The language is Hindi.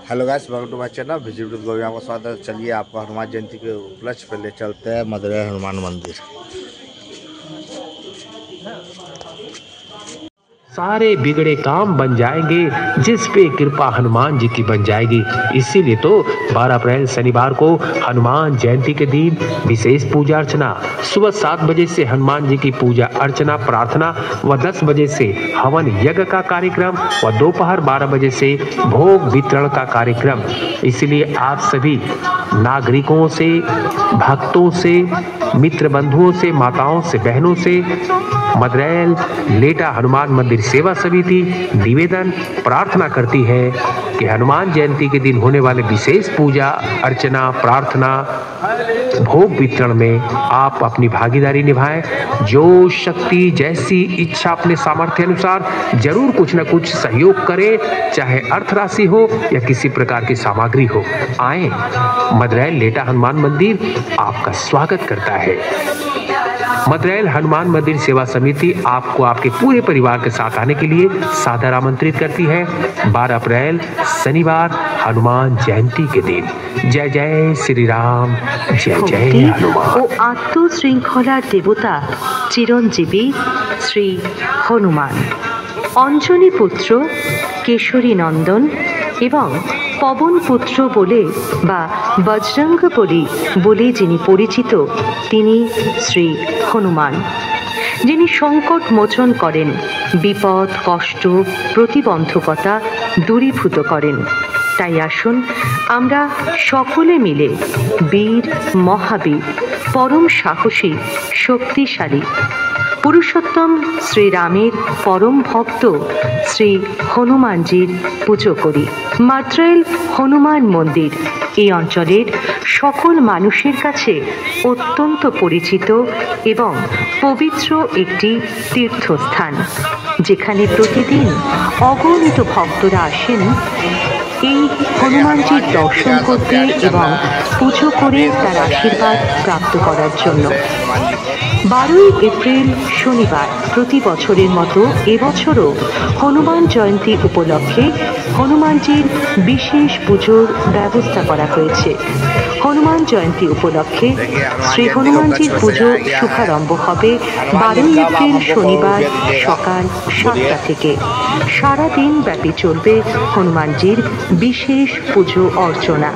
Hello guys, welcome to my channel visit with Govind. आपका स्वागत है। चलिए आपको हनुमान जयंती के उपलक्ष्य पे ले चलते हैं मदुरै हनुमान मंदिर। सारे बिगड़े काम बन जाएंगे जिस पे कृपा हनुमान जी की बन जाएगी। इसीलिए तो 12 अप्रैल शनिवार को हनुमान जयंती के दिन विशेष पूजा अर्चना। सुबह 7 बजे से हनुमान जी की पूजा अर्चना प्रार्थना व 10 बजे से हवन यज्ञ का कार्यक्रम व दोपहर 12 बजे से भोग वितरण का कार्यक्रम। इसलिए आप सभी नागरिकों से, भक्तों से, मित्र बंधुओं से, माताओं से, बहनों से मदरैल लेटा हनुमान मंदिर सेवा समिति निवेदन प्रार्थना करती है कि हनुमान जयंती के दिन होने वाले विशेष पूजा अर्चना प्रार्थना भोग वितरण में आप अपनी भागीदारी निभाएं। जो शक्ति जैसी इच्छा अपने सामर्थ्य अनुसार जरूर कुछ न कुछ सहयोग करें, चाहे अर्थ राशि हो या किसी प्रकार की सामग्री हो। आए, मदरैल लेटा हनुमान मंदिर आपका स्वागत करता है। मदरैल हनुमान मंदिर सेवा समिति आपको आपके पूरे परिवार के साथ आने के लिए सादर आमंत्रित करती है। 12 अप्रैल शनिवार हनुमान जयंती के दिन। जय जय श्री राम, जय जय हनुमान। ও আত্মশৃঙ্খলার দেবতা চিরঞ্জীবী শ্রী হনুমান, অঞ্জনী পুত্র, কেশরী নন্দন এবং পবন পুত্র বলে বা বজরঙ্গ বলি বলে যিনি পরিচিত, তিনি শ্রী হনুমান, যিনি সংকট মোচন করেন, বিপদ কষ্ট প্রতিবন্ধকতা দূরীভূত করেন। তাই আসুন আমরা সকলে মিলে বীর মহাবীর পরম সাহসী শক্তিশালী পুরুষোত্তম শ্রীরামের পরম ভক্ত শ্রী হনুমানজির পুজো করি। মদরৈল হনুমান মন্দির এই অঞ্চলের সকল মানুষের কাছে অত্যন্ত পরিচিত এবং পবিত্র একটি তীর্থস্থান, যেখানে প্রতিদিন অগণিত ভক্তরা আসেন এই হনুমানজির দর্শন করতে এবং পুজো করে তার আশীর্বাদ প্রাপ্ত করার জন্য। 12 এপ্রিল শনিবার প্রতি বছরের মতো এবছরও হনুমান জয়ন্তী উপলক্ষে হনুমানজির বিশেষ পুজোর ব্যবস্থা করা হয়েছে। হনুমান জয়ন্তী উপলক্ষে শ্রী হনুমানজির পুজো শুভারম্ভ হবে 12 এপ্রিল শনিবার সকাল 7টা থেকে। সারাদিন ব্যাপী চলবে হনুমানজির বিশেষ পুজো অর্চনা।